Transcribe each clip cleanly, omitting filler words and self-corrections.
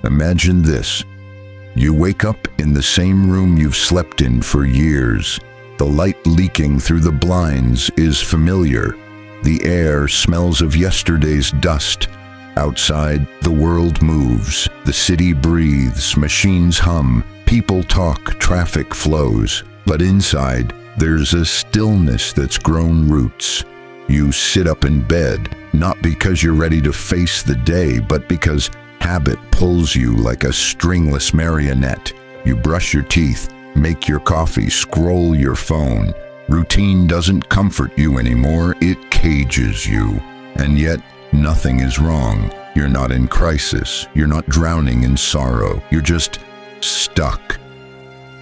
Imagine this. You wake up in the same room you've slept in for years. The light leaking through the blinds is familiar. The air smells of yesterday's dust. Outside, the world moves, the city breathes, machines hum, people talk, traffic flows. But inside, there's a stillness that's grown roots. You sit up in bed, not because you're ready to face the day, but because habit pulls you like a stringless marionette. You brush your teeth, make your coffee, scroll your phone. Routine doesn't comfort you anymore, it cages you. And yet, nothing is wrong. You're not in crisis. You're not drowning in sorrow. You're just stuck.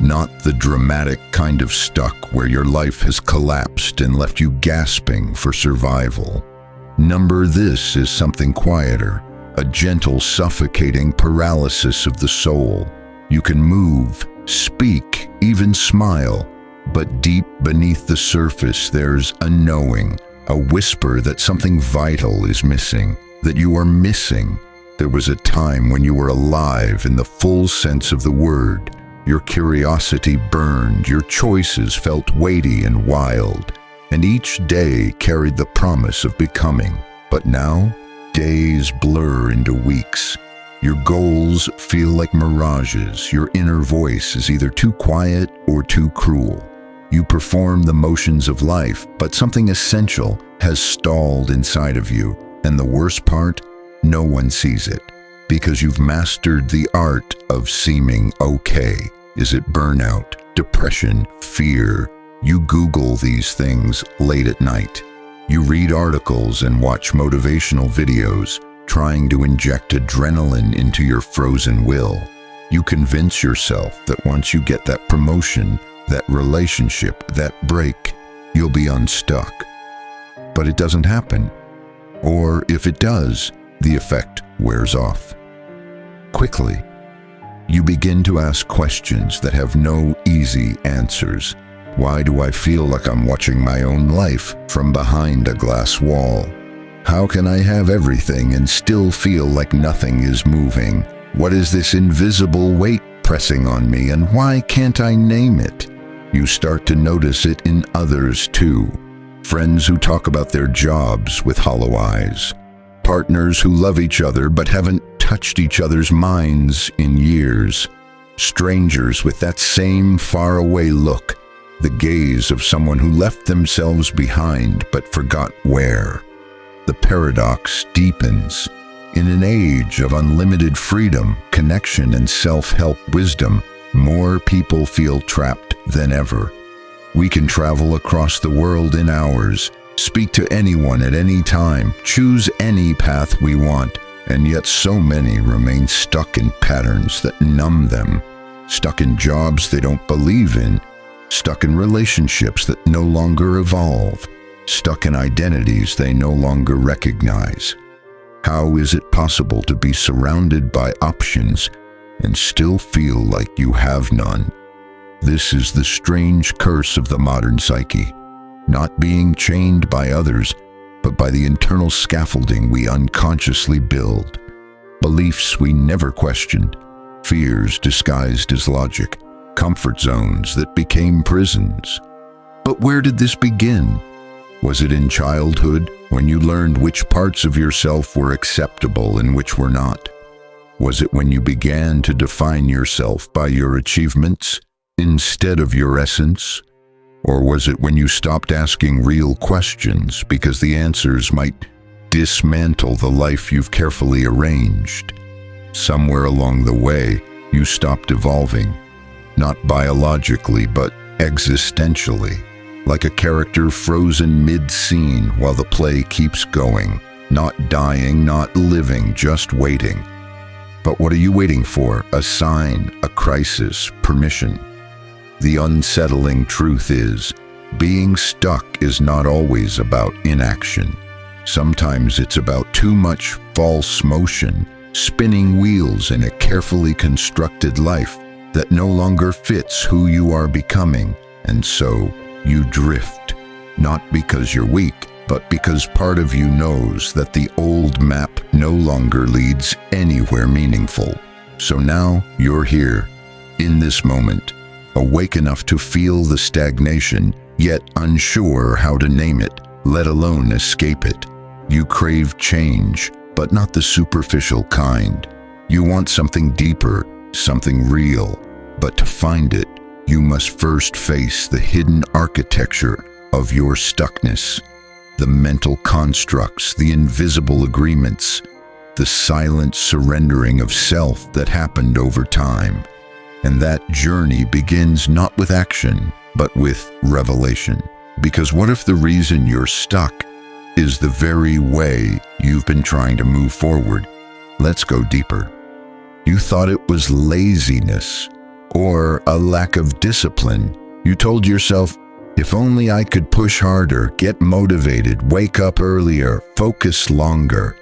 Not the dramatic kind of stuck where your life has collapsed and left you gasping for survival. This is something quieter, a gentle, suffocating paralysis of the soul. You can move, speak, even smile, but deep beneath the surface there's a knowing, a whisper that something vital is missing, that you are missing. There was a time when you were alive in the full sense of the word. Your curiosity burned, your choices felt weighty and wild, and each day carried the promise of becoming. But now, days blur into weeks. Your goals feel like mirages. Your inner voice is either too quiet or too cruel. You perform the motions of life, but something essential has stalled inside of you. And the worst part, no one sees it, because you've mastered the art of seeming okay. Is it burnout, depression, fear? You Google these things late at night. You read articles and watch motivational videos, trying to inject adrenaline into your frozen will. You convince yourself that once you get that promotion, that relationship, that break, you'll be unstuck. But it doesn't happen. Or if it does, the effect wears off. Quickly, you begin to ask questions that have no easy answers. Why do I feel like I'm watching my own life from behind a glass wall? How can I have everything and still feel like nothing is moving? What is this invisible weight pressing on me, and why can't I name it? You start to notice it in others too. Friends who talk about their jobs with hollow eyes. Partners who love each other but haven't touched each other's minds in years. Strangers with that same faraway look, the gaze of someone who left themselves behind but forgot where. The paradox deepens. In an age of unlimited freedom, connection, and self-help wisdom, more people feel trapped than ever. We can travel across the world in hours, speak to anyone at any time, choose any path we want, and yet so many remain stuck in patterns that numb them, stuck in jobs they don't believe in, stuck in relationships that no longer evolve, stuck in identities they no longer recognize. How is it possible to be surrounded by options and still feel like you have none? This is the strange curse of the modern psyche, not being chained by others, but by the internal scaffolding we unconsciously build. Beliefs we never questioned, fears disguised as logic, comfort zones that became prisons. But where did this begin? Was it in childhood, when you learned which parts of yourself were acceptable and which were not? Was it when you began to define yourself by your achievements instead of your essence? Or was it when you stopped asking real questions because the answers might dismantle the life you've carefully arranged? Somewhere along the way, you stopped evolving, not biologically, but existentially, like a character frozen mid-scene while the play keeps going, not dying, not living, just waiting. But what are you waiting for? A sign, a crisis, permission? The unsettling truth is, being stuck is not always about inaction. Sometimes it's about too much false motion, spinning wheels in a carefully constructed life that no longer fits who you are becoming, and so you drift, not because you're weak, but because part of you knows that the old map no longer leads anywhere meaningful. So now you're here, in this moment, awake enough to feel the stagnation, yet unsure how to name it, let alone escape it. You crave change, but not the superficial kind. You want something deeper, something real. But to find it, you must first face the hidden architecture of your stuckness, the mental constructs, the invisible agreements, the silent surrendering of self that happened over time. And that journey begins not with action, but with revelation. Because what if the reason you're stuck is the very way you've been trying to move forward? Let's go deeper. You thought it was laziness or a lack of discipline. You told yourself, if only I could push harder, get motivated, wake up earlier, focus longer.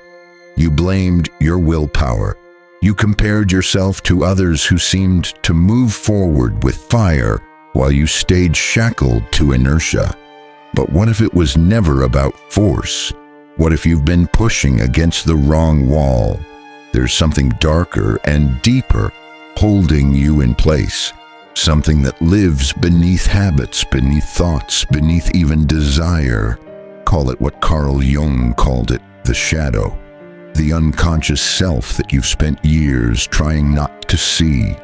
You blamed your willpower. You compared yourself to others who seemed to move forward with fire while you stayed shackled to inertia. But what if it was never about force? What if you've been pushing against the wrong wall? There's something darker and deeper holding you in place. Something that lives beneath habits, beneath thoughts, beneath even desire. Call it what Carl Jung called it, the shadow. The unconscious self that you've spent years trying not to see.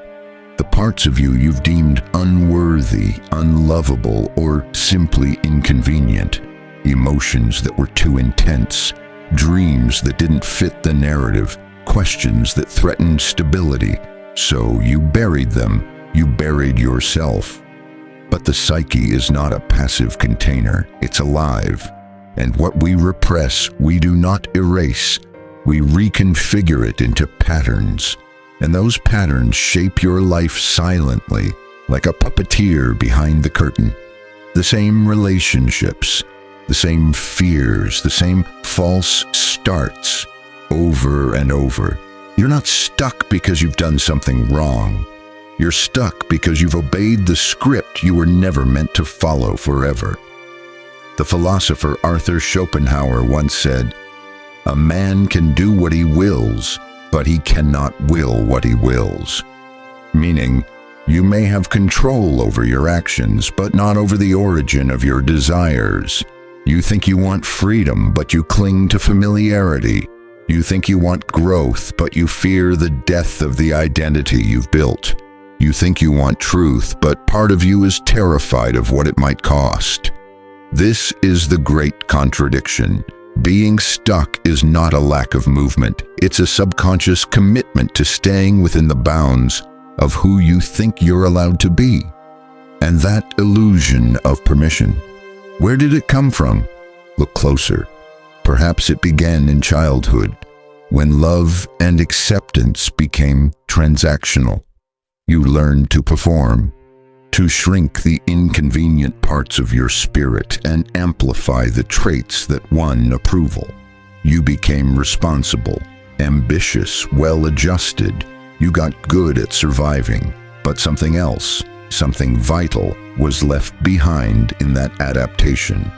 The parts of you you've deemed unworthy, unlovable, or simply inconvenient. Emotions that were too intense. Dreams that didn't fit the narrative. Questions that threatened stability. So you buried them. You buried yourself. But the psyche is not a passive container. It's alive. And what we repress, we do not erase. We reconfigure it into patterns. And those patterns shape your life silently, like a puppeteer behind the curtain. The same relationships, the same fears, the same false starts, over and over. You're not stuck because you've done something wrong. You're stuck because you've obeyed the script you were never meant to follow forever. The philosopher Arthur Schopenhauer once said, "A man can do what he wills, but he cannot will what he wills." Meaning, you may have control over your actions, but not over the origin of your desires. You think you want freedom, but you cling to familiarity. You think you want growth, but you fear the death of the identity you've built. You think you want truth, but part of you is terrified of what it might cost. This is the great contradiction. Being stuck is not a lack of movement. It's a subconscious commitment to staying within the bounds of who you think you're allowed to be. And that illusion of permission, where did it come from? Look closer. Perhaps it began in childhood, when love and acceptance became transactional. You learned to perform, to shrink the inconvenient parts of your spirit and amplify the traits that won approval. You became responsible, ambitious, well-adjusted. You got good at surviving, but something else, something vital, was left behind in that adaptation.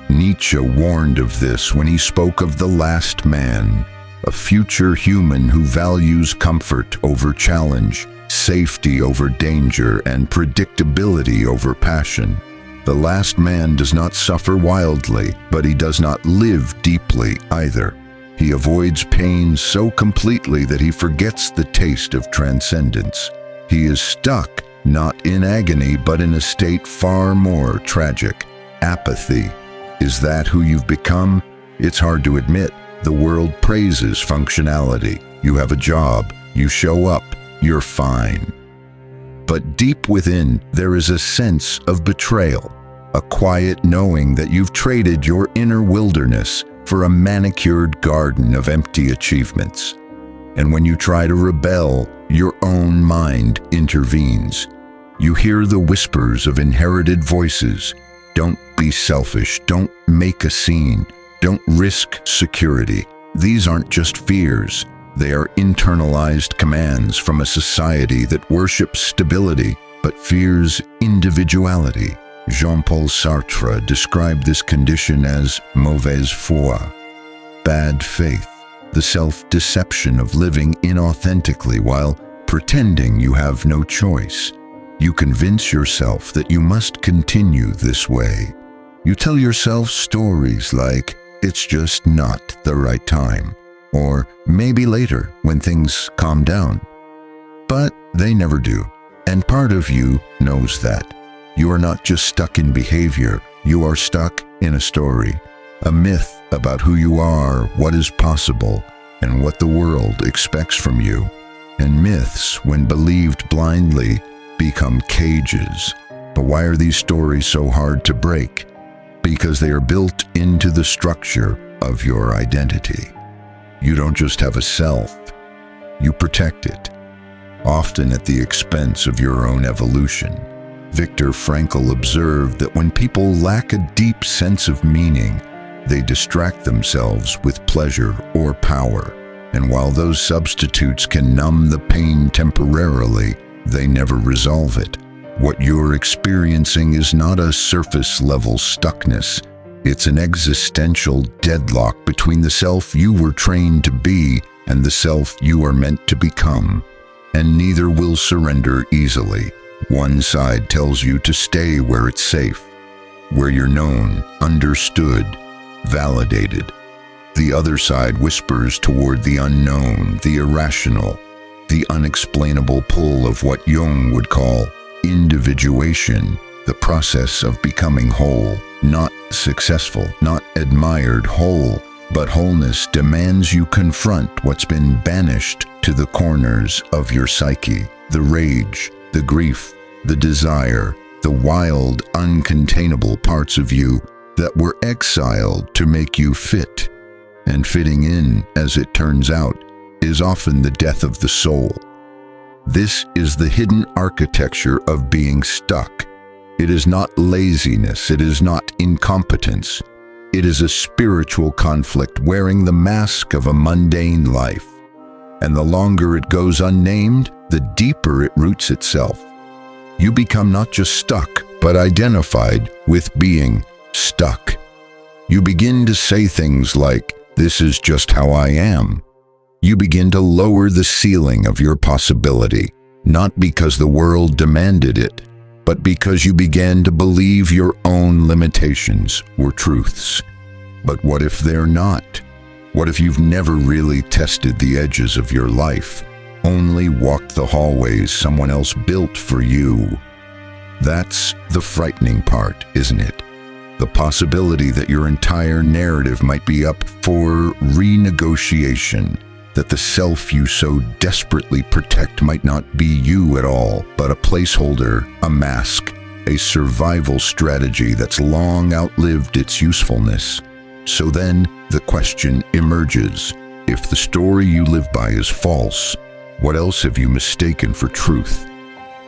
Nietzsche warned of this when he spoke of the last man, a future human who values comfort over challenge, safety over danger, and predictability over passion. The last man does not suffer wildly, but he does not live deeply either. He avoids pain so completely that he forgets the taste of transcendence. He is stuck, not in agony, but in a state far more tragic, apathy. Is that who you've become? It's hard to admit. The world praises functionality. You have a job, you show up, you're fine. But deep within, there is a sense of betrayal, a quiet knowing that you've traded your inner wilderness for a manicured garden of empty achievements. And when you try to rebel, your own mind intervenes. You hear the whispers of inherited voices. Don't be selfish, don't make a scene, don't risk security. These aren't just fears. They are internalized commands from a society that worships stability but fears individuality. Jean-Paul Sartre described this condition as mauvaise foi, bad faith, the self-deception of living inauthentically while pretending you have no choice. You convince yourself that you must continue this way. You tell yourself stories like, "It's just not the right time," or "maybe later when things calm down." But they never do. And part of you knows that. You are not just stuck in behavior, you are stuck in a story. A myth about who you are, what is possible, and what the world expects from you. And myths, when believed blindly, become cages. But why are these stories so hard to break? Because they are built into the structure of your identity. You don't just have a self, you protect it, often at the expense of your own evolution. Viktor Frankl observed that when people lack a deep sense of meaning, they distract themselves with pleasure or power. And while those substitutes can numb the pain temporarily, they never resolve it. What you're experiencing is not a surface-level stuckness. It's an existential deadlock between the self you were trained to be and the self you are meant to become. And neither will surrender easily. One side tells you to stay where it's safe, where you're known, understood, validated. The other side whispers toward the unknown, the irrational, the unexplainable pull of what Jung would call individuation, the process of becoming whole, not successful, not admired, whole. But wholeness demands you confront what's been banished to the corners of your psyche, the rage, the grief, the desire, the wild, uncontainable parts of you that were exiled to make you fit. And fitting in, as it turns out, is often the death of the soul. This is the hidden architecture of being stuck. It is not laziness, it is not incompetence. It is a spiritual conflict wearing the mask of a mundane life. And the longer it goes unnamed, the deeper it roots itself. You become not just stuck, but identified with being stuck. You begin to say things like, "This is just how I am." You begin to lower the ceiling of your possibility, not because the world demanded it, but because you began to believe your own limitations were truths. But what if they're not? What if you've never really tested the edges of your life, only walked the hallways someone else built for you? That's the frightening part, isn't it? The possibility that your entire narrative might be up for renegotiation, that the self you so desperately protect might not be you at all, but a placeholder, a mask, a survival strategy that's long outlived its usefulness. So then the question emerges, if the story you live by is false, what else have you mistaken for truth?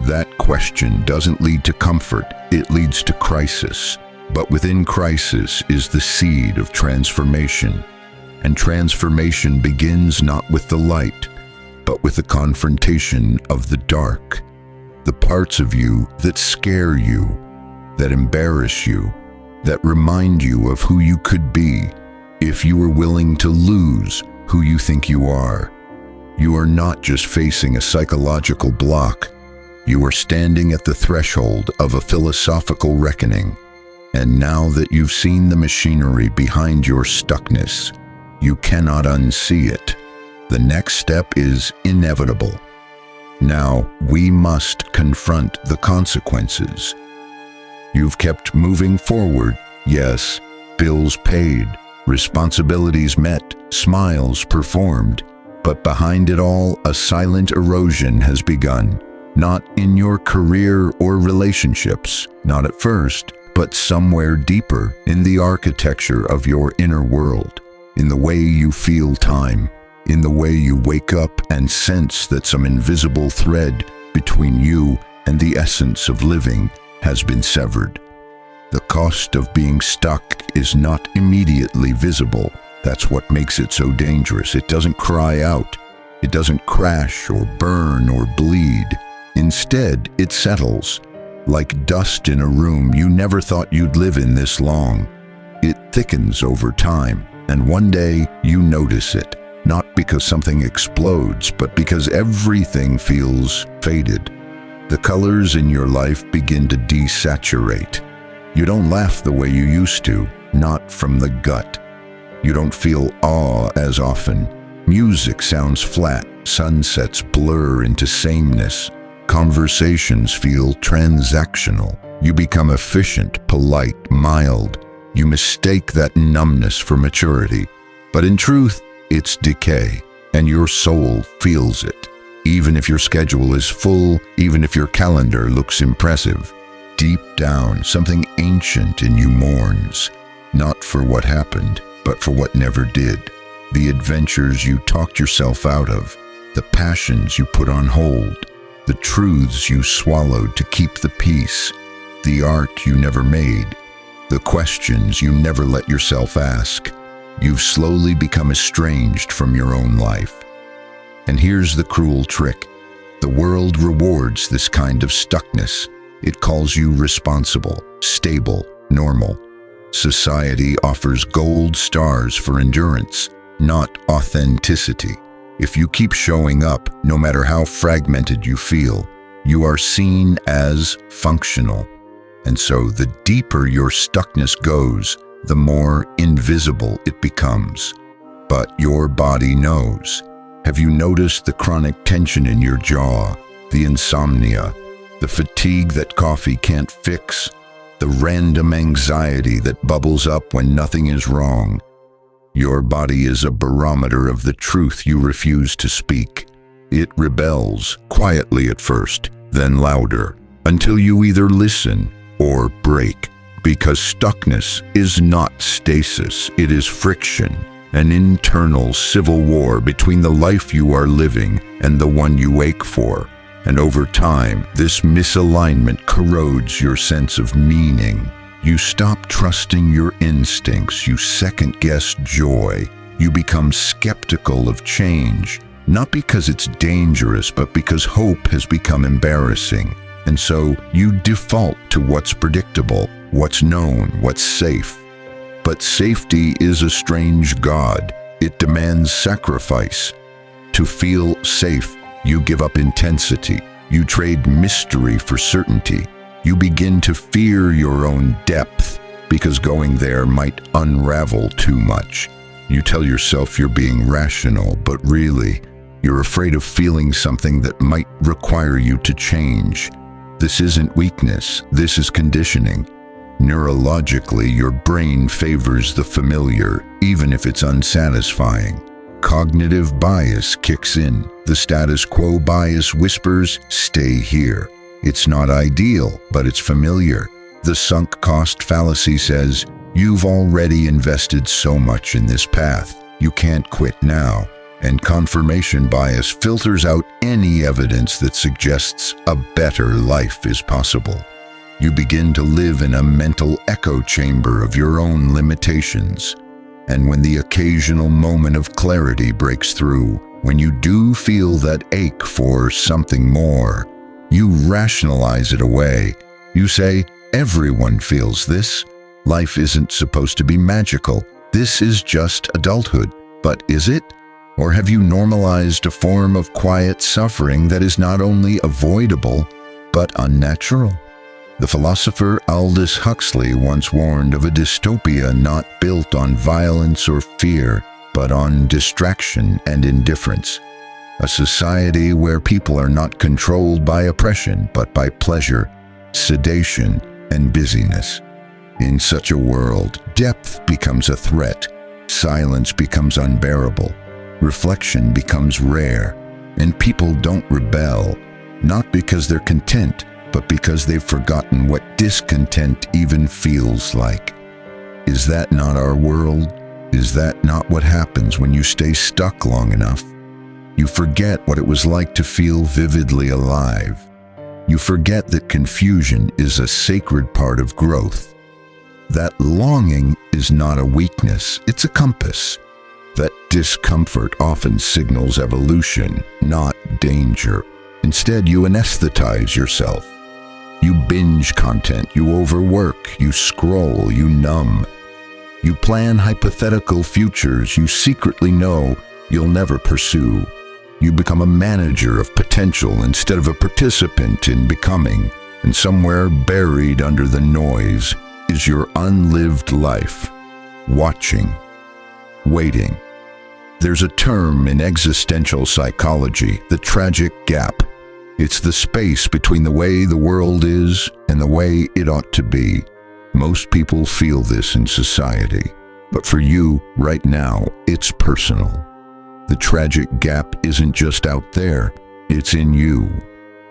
That question doesn't lead to comfort, it leads to crisis. But within crisis is the seed of transformation. And transformation begins not with the light, but with the confrontation of the dark. The parts of you that scare you, that embarrass you, that remind you of who you could be if you were willing to lose who you think you are. You are not just facing a psychological block. You are standing at the threshold of a philosophical reckoning. And now that you've seen the machinery behind your stuckness, you cannot unsee it. The next step is inevitable. Now, we must confront the consequences. You've kept moving forward, yes, bills paid, responsibilities met, smiles performed, but behind it all, a silent erosion has begun. Not in your career or relationships, not at first, but somewhere deeper in the architecture of your inner world. In the way you feel time, in the way you wake up and sense that some invisible thread between you and the essence of living has been severed. The cost of being stuck is not immediately visible. That's what makes it so dangerous. It doesn't cry out. It doesn't crash or burn or bleed. Instead, it settles, like dust in a room you never thought you'd live in this long. It thickens over time. And one day, you notice it. not because something explodes, but because everything feels faded. The colors in your life begin to desaturate. You don't laugh the way you used to, not from the gut. You don't feel awe as often. Music sounds flat, sunsets blur into sameness. Conversations feel transactional. You become efficient, polite, mild. You mistake that numbness for maturity. But in truth, it's decay, and your soul feels it. Even if your schedule is full, even if your calendar looks impressive, deep down, something ancient in you mourns, not for what happened, but for what never did. The adventures you talked yourself out of, the passions you put on hold, the truths you swallowed to keep the peace, the art you never made, the questions you never let yourself ask. You've slowly become estranged from your own life. And here's the cruel trick. The world rewards this kind of stuckness. It calls you responsible, stable, normal. Society offers gold stars for endurance, not authenticity. If you keep showing up, no matter how fragmented you feel, you are seen as functional. And so the deeper your stuckness goes, the more invisible it becomes. But your body knows. Have you noticed the chronic tension in your jaw, the insomnia, the fatigue that coffee can't fix, the random anxiety that bubbles up when nothing is wrong? Your body is a barometer of the truth you refuse to speak. It rebels, quietly at first, then louder, until you either listen or break. Because stuckness is not stasis, it is friction, an internal civil war between the life you are living and the one you ache for. And over time, this misalignment corrodes your sense of meaning. You stop trusting your instincts, you second-guess joy, you become skeptical of change, not because it's dangerous, but because hope has become embarrassing. And so you default to what's predictable, what's known, what's safe. But safety is a strange god. It demands sacrifice. To feel safe, you give up intensity. You trade mystery for certainty. You begin to fear your own depth because going there might unravel too much. You tell yourself you're being rational, but really, you're afraid of feeling something that might require you to change. This isn't weakness, this is conditioning. Neurologically, your brain favors the familiar, even if it's unsatisfying. Cognitive bias kicks in. The status quo bias whispers, "Stay here." It's not ideal, but it's familiar. The sunk cost fallacy says, "You've already invested so much in this path. You can't quit now." And confirmation bias filters out any evidence that suggests a better life is possible. You begin to live in a mental echo chamber of your own limitations. And when the occasional moment of clarity breaks through, when you do feel that ache for something more, you rationalize it away. You say, "Everyone feels this. Life isn't supposed to be magical. This is just adulthood." But is it? Or have you normalized a form of quiet suffering that is not only avoidable, but unnatural? The philosopher Aldous Huxley once warned of a dystopia not built on violence or fear, but on distraction and indifference. A society where people are not controlled by oppression, but by pleasure, sedation, and busyness. In such a world, depth becomes a threat, silence becomes unbearable, reflection becomes rare, and people don't rebel, not because they're content, but because they've forgotten what discontent even feels like. Is that not our world? Is that not what happens when you stay stuck long enough? You forget what it was like to feel vividly alive. You forget that confusion is a sacred part of growth. That longing is not a weakness, it's a compass. That discomfort often signals evolution, not danger. Instead, you anesthetize yourself. You binge content, you overwork, you scroll, you numb. You plan hypothetical futures you secretly know you'll never pursue. You become a manager of potential instead of a participant in becoming, and somewhere buried under the noise is your unlived life, watching, waiting. There's a term in existential psychology, the tragic gap. It's the space between the way the world is and the way it ought to be. Most people feel this in society, but for you, right now, it's personal. The tragic gap isn't just out there, it's in you.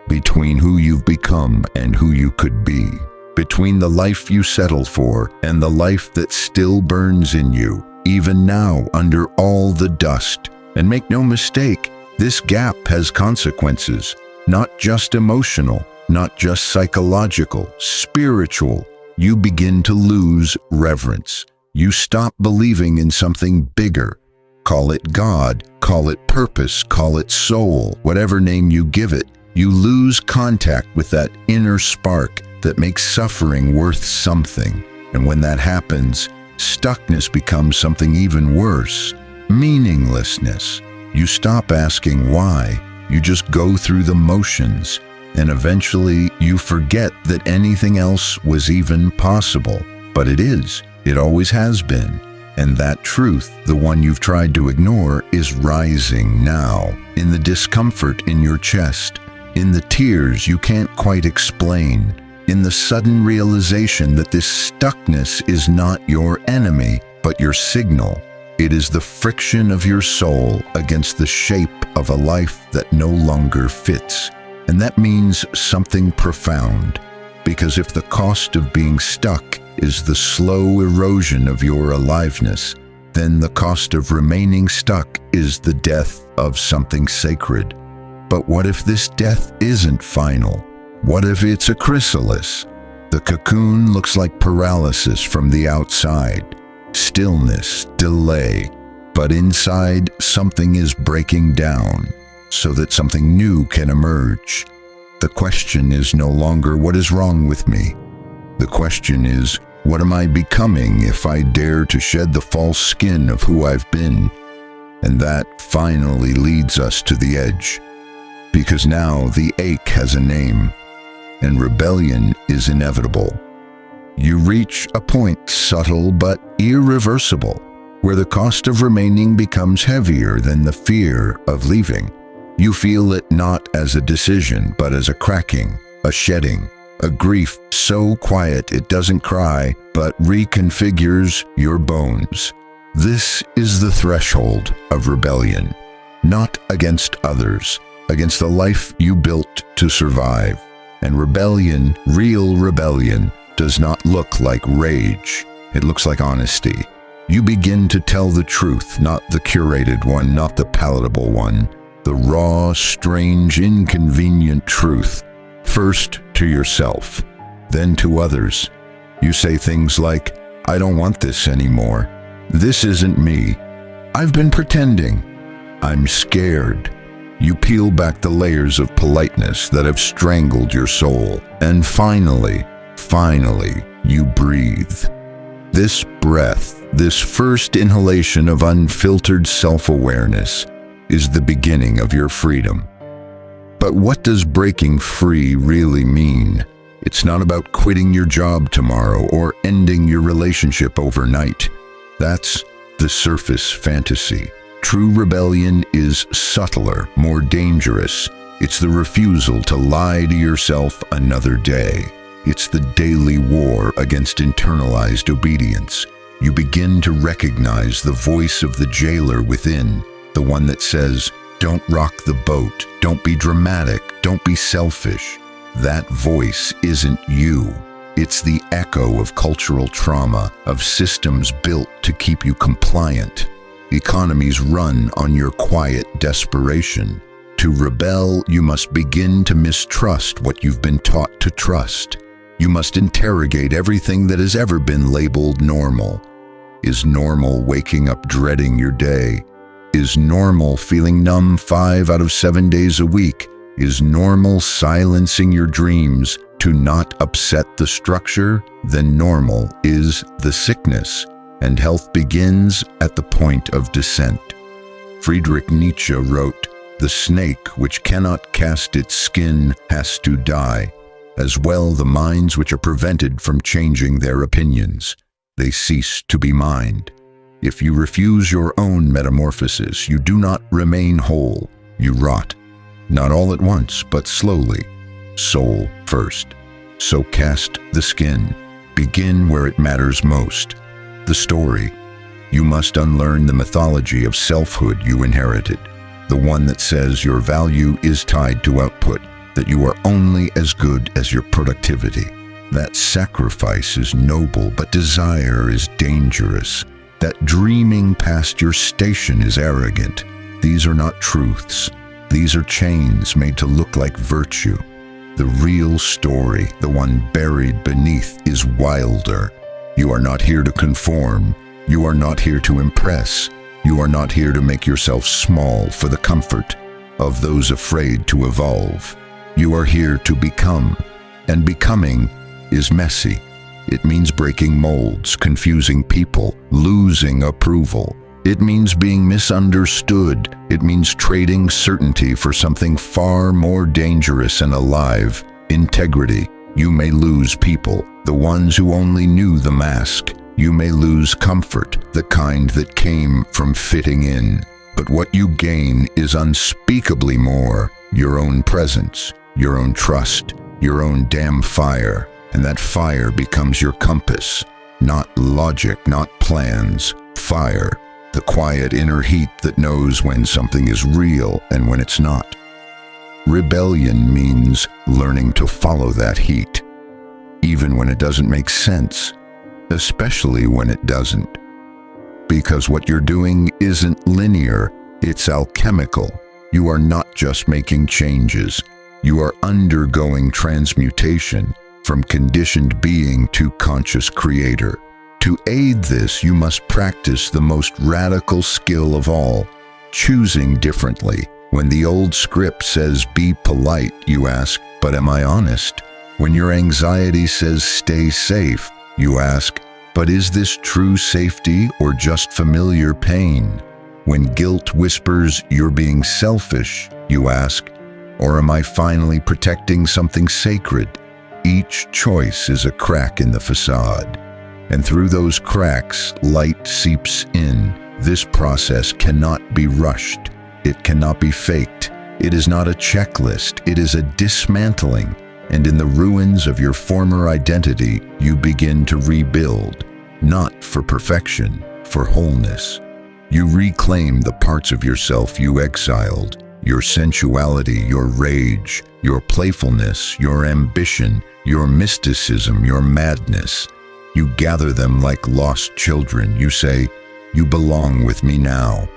Between who you've become and who you could be. Between the life you settled for and the life that still burns in you, even now under all the dust. And make no mistake, this gap has consequences. Not just emotional, not just psychological, spiritual. You begin to lose reverence. You stop believing in something bigger. Call it God, call it purpose, call it soul, whatever name you give it. You lose contact with that inner spark that makes suffering worth something. And when that happens, stuckness becomes something even worse, meaninglessness. You stop asking why. You just go through the motions, and eventually you forget that anything else was even possible. But it is. It always has been. And that truth, the one you've tried to ignore, is rising now, in the discomfort in your chest, in the tears you can't quite explain, in the sudden realization that this stuckness is not your enemy, but your signal. It is the friction of your soul against the shape of a life that no longer fits. And that means something profound, because if the cost of being stuck is the slow erosion of your aliveness, then the cost of remaining stuck is the death of something sacred. But what if this death isn't final? What if it's a chrysalis? The cocoon looks like paralysis from the outside. Stillness, delay, but inside something is breaking down so that something new can emerge. The question is no longer what is wrong with me. The question is, what am I becoming if I dare to shed the false skin of who I've been? And that finally leads us to the edge, because now the ache has a name, and rebellion is inevitable. You reach a point subtle but irreversible, where the cost of remaining becomes heavier than the fear of leaving. You feel it not as a decision, but as a cracking, a shedding, a grief so quiet it doesn't cry, but reconfigures your bones. This is the threshold of rebellion, not against others, against the life you built to survive. And rebellion, real rebellion, does not look like rage. It looks like honesty. You begin to tell the truth, not the curated one, not the palatable one. The raw, strange, inconvenient truth. First to yourself, then to others. You say things like, I don't want this anymore. This isn't me. I've been pretending. I'm scared. You peel back the layers of politeness that have strangled your soul. And finally, you breathe. This breath, this first inhalation of unfiltered self-awareness, is the beginning of your freedom. But what does breaking free really mean? It's not about quitting your job tomorrow or ending your relationship overnight. That's the surface fantasy. True rebellion is subtler, more dangerous. It's the refusal to lie to yourself another day. It's the daily war against internalized obedience. You begin to recognize the voice of the jailer within, the one that says, don't rock the boat, don't be dramatic, don't be selfish. That voice isn't you. It's the echo of cultural trauma, of systems built to keep you compliant. Economies run on your quiet desperation. To rebel, you must begin to mistrust what you've been taught to trust. You must interrogate everything that has ever been labeled normal. Is normal waking up dreading your day? Is normal feeling numb 5 out of 7 days a week? Is normal silencing your dreams to not upset the structure? Then normal is the sickness, and health begins at the point of descent. Friedrich Nietzsche wrote, "The snake which cannot cast its skin has to die. As well the minds which are prevented from changing their opinions. They cease to be mind. If you refuse your own metamorphosis, you do not remain whole, you rot. Not all at once, but slowly. Soul first. So cast the skin. Begin where it matters most. The story. You must unlearn the mythology of selfhood you inherited, the one that says your value is tied to output, that you are only as good as your productivity. That sacrifice is noble, but desire is dangerous. That dreaming past your station is arrogant. These are not truths. These are chains made to look like virtue. The real story, the one buried beneath, is wilder. You are not here to conform. You are not here to impress. You are not here to make yourself small for the comfort of those afraid to evolve. You are here to become, and becoming is messy. It means breaking molds, confusing people, losing approval. It means being misunderstood. It means trading certainty for something far more dangerous and alive, integrity. You may lose people, the ones who only knew the mask. You may lose comfort, the kind that came from fitting in. But what you gain is unspeakably more: your own presence, your own trust, your own damn fire. And that fire becomes your compass. Not logic, not plans. Fire. The quiet inner heat that knows when something is real and when it's not. Rebellion means learning to follow that heat, even when it doesn't make sense, especially when it doesn't. Because what you're doing isn't linear, it's alchemical. You are not just making changes, you are undergoing transmutation from conditioned being to conscious creator. To aid this, you must practice the most radical skill of all, choosing differently. When the old script says be polite, you ask, but am I honest? When your anxiety says stay safe, you ask, but is this true safety or just familiar pain? When guilt whispers you're being selfish, you ask, or am I finally protecting something sacred? Each choice is a crack in the facade, and through those cracks, light seeps in. This process cannot be rushed. It cannot be faked. It is not a checklist. It is a dismantling. And in the ruins of your former identity, you begin to rebuild, not for perfection, for wholeness. You reclaim the parts of yourself you exiled, your sensuality, your rage, your playfulness, your ambition, your mysticism, your madness. You gather them like lost children. You say, you belong with me now.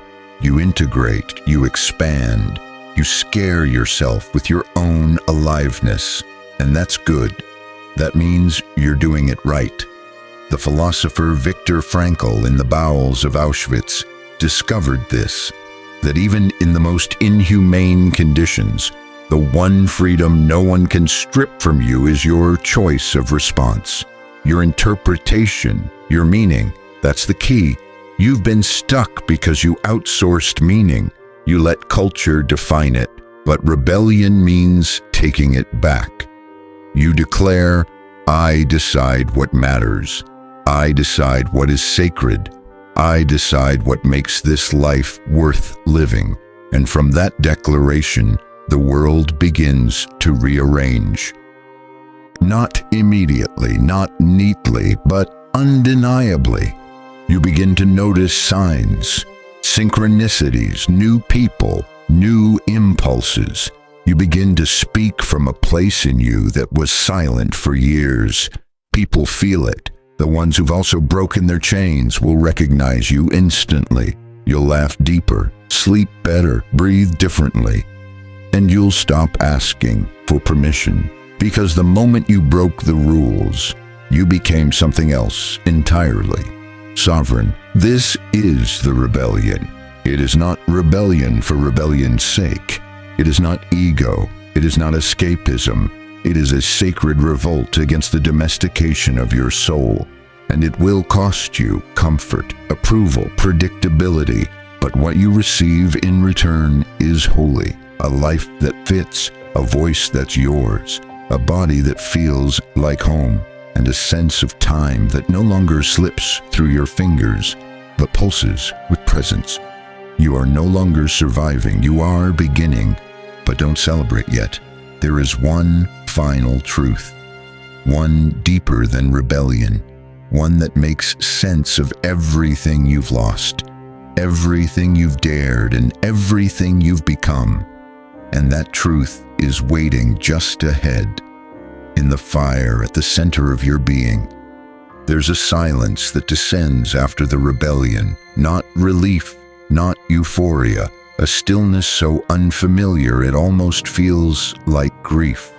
You integrate, you expand, you scare yourself with your own aliveness. And that's good. That means you're doing it right. The philosopher Viktor Frankl in the bowels of Auschwitz discovered this, that even in the most inhumane conditions, the one freedom no one can strip from you is your choice of response, your interpretation, your meaning. That's the key. You've been stuck because you outsourced meaning. You let culture define it, but rebellion means taking it back. You declare, I decide what matters. I decide what is sacred. I decide what makes this life worth living. And from that declaration, the world begins to rearrange. Not immediately, not neatly, but undeniably. You begin to notice signs, synchronicities, new people, new impulses. You begin to speak from a place in you that was silent for years. People feel it. The ones who've also broken their chains will recognize you instantly. You'll laugh deeper, sleep better, breathe differently. And you'll stop asking for permission, because the moment you broke the rules, you became something else entirely. Sovereign. This is the rebellion. It is not rebellion for rebellion's sake. It is not ego. It is not escapism. It is a sacred revolt against the domestication of your soul. And it will cost you comfort, approval, predictability. But what you receive in return is holy, a life that fits, a voice that's yours, a body that feels like home, and a sense of time that no longer slips through your fingers, but pulses with presence. You are no longer surviving, you are beginning, but don't celebrate yet. There is one final truth, one deeper than rebellion, one that makes sense of everything you've lost, everything you've dared, and everything you've become. And that truth is waiting just ahead, in the fire at the center of your being. There's a silence that descends after the rebellion, not relief, not euphoria, a stillness so unfamiliar it almost feels like grief.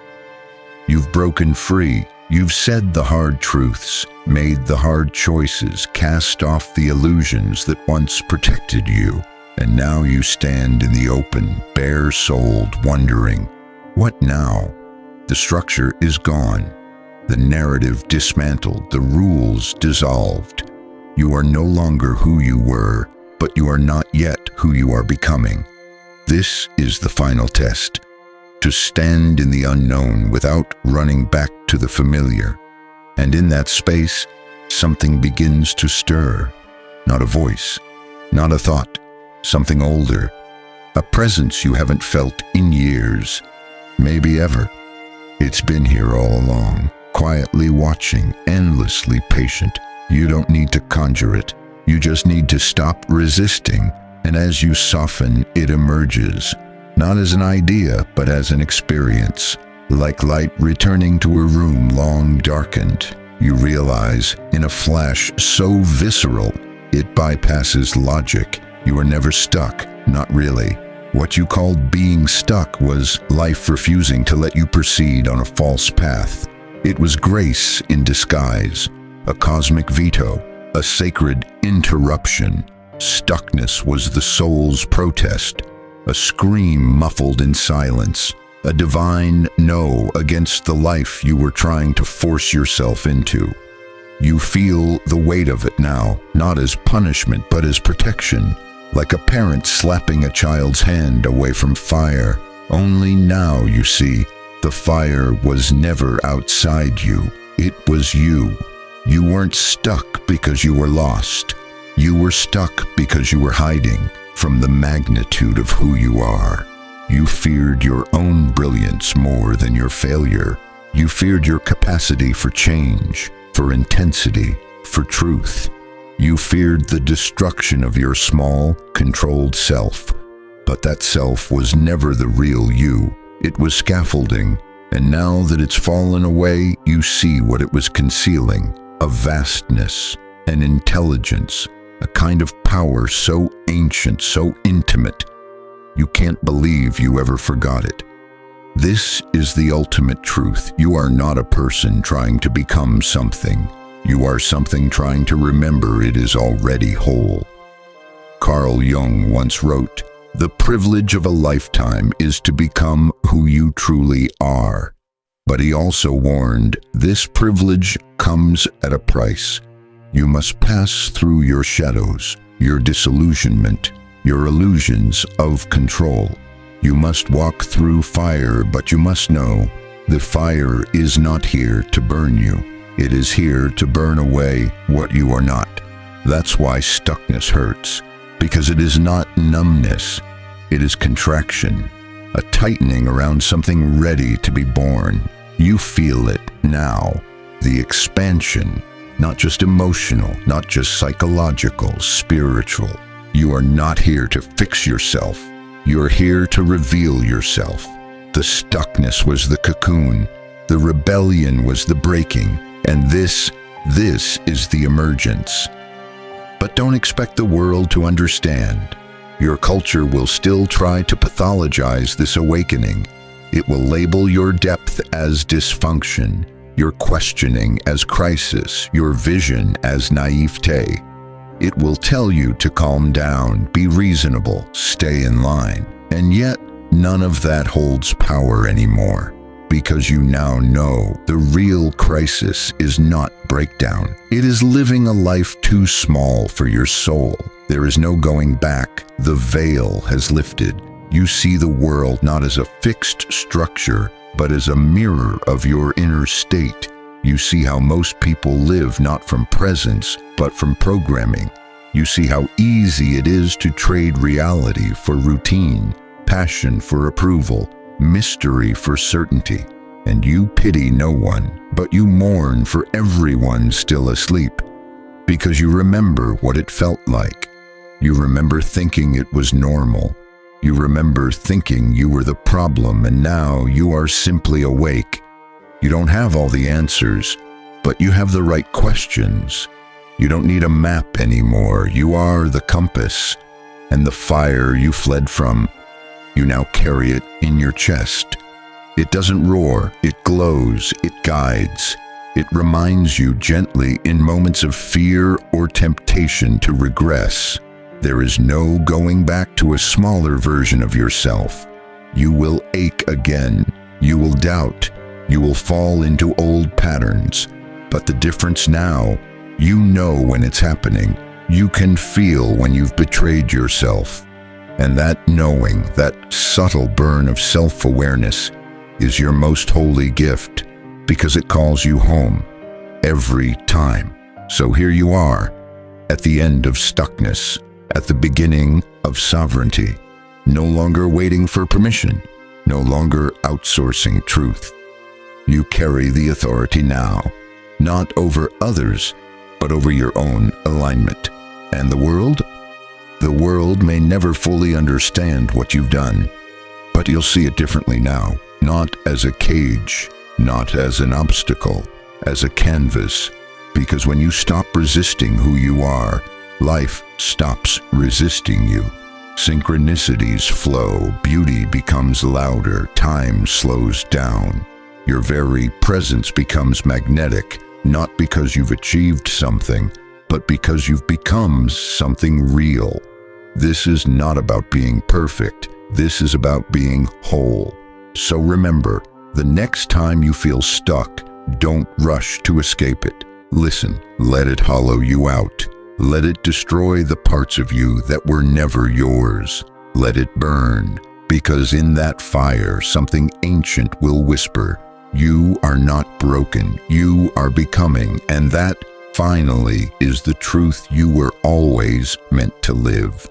You've broken free, you've said the hard truths, made the hard choices, cast off the illusions that once protected you, and now you stand in the open, bare-souled, wondering, what now? The structure is gone, the narrative dismantled, the rules dissolved. You are no longer who you were, but you are not yet who you are becoming. This is the final test, to stand in the unknown without running back to the familiar. And in that space, something begins to stir. Not a voice, not a thought, something older, a presence you haven't felt in years, maybe ever. It's been here all along, quietly watching, endlessly patient. You don't need to conjure it. You just need to stop resisting, and as you soften, it emerges, not as an idea, but as an experience. Like light returning to a room long darkened, you realize, in a flash so visceral, it bypasses logic. You are never stuck, not really. What you called being stuck was life refusing to let you proceed on a false path. It was grace in disguise, a cosmic veto, a sacred interruption. Stuckness was the soul's protest, a scream muffled in silence, a divine no against the life you were trying to force yourself into. You feel the weight of it now, not as punishment but as protection, like a parent slapping a child's hand away from fire. Only now you see, the fire was never outside you, it was you. You weren't stuck because you were lost. You were stuck because you were hiding from the magnitude of who you are. You feared your own brilliance more than your failure. You feared your capacity for change, for intensity, for truth. You feared the destruction of your small, controlled self. But that self was never the real you. It was scaffolding, and now that it's fallen away, you see what it was concealing. A vastness, an intelligence, a kind of power so ancient, so intimate, you can't believe you ever forgot it. This is the ultimate truth. You are not a person trying to become something. You are something trying to remember it is already whole. Carl Jung once wrote, "The privilege of a lifetime is to become who you truly are." But he also warned, this privilege comes at a price. You must pass through your shadows, your disillusionment, your illusions of control. You must walk through fire, but you must know the fire is not here to burn you. It is here to burn away what you are not. That's why stuckness hurts, because it is not numbness. It is contraction, a tightening around something ready to be born. You feel it now, the expansion, not just emotional, not just psychological, spiritual. You are not here to fix yourself. You are here to reveal yourself. The stuckness was the cocoon, the rebellion was the breaking, and this is the emergence. But don't expect the world to understand. Your culture will still try to pathologize this awakening. It will label your depth as dysfunction, your questioning as crisis, your vision as naivete. It will tell you to calm down, be reasonable, stay in line. And yet, none of that holds power anymore. Because you now know the real crisis is not breakdown. It is living a life too small for your soul. There is no going back. The veil has lifted. You see the world not as a fixed structure, but as a mirror of your inner state. You see how most people live not from presence, but from programming. You see how easy it is to trade reality for routine, passion for approval, mystery for certainty. And you pity no one, but you mourn for everyone still asleep. Because you remember what it felt like. You remember thinking it was normal. You remember thinking you were the problem, and now you are simply awake. You don't have all the answers, but you have the right questions. You don't need a map anymore. You are the compass, and the fire you fled from, you now carry it in your chest. It doesn't roar, it glows, it guides. It reminds you gently in moments of fear or temptation to regress. There is no going back to a smaller version of yourself. You will ache again. You will doubt. You will fall into old patterns. But the difference now, you know when it's happening. You can feel when you've betrayed yourself. And that knowing, that subtle burn of self-awareness, is your most holy gift, because it calls you home every time. So here you are, at the end of stuckness, at the beginning of sovereignty, no longer waiting for permission, no longer outsourcing truth. You carry the authority now, not over others, but over your own alignment. And the world? The world may never fully understand what you've done, but you'll see it differently now, not as a cage, not as an obstacle, as a canvas, because when you stop resisting who you are, life stops resisting you. Synchronicities flow, beauty becomes louder, time slows down. Your very presence becomes magnetic, not because you've achieved something, but because you've become something real. This is not about being perfect. This is about being whole. So remember, the next time you feel stuck, don't rush to escape it. Listen, let it hollow you out. Let it destroy the parts of you that were never yours. Let it burn, because in that fire, something ancient will whisper, "You are not broken, you are becoming," and that, finally, is the truth you were always meant to live.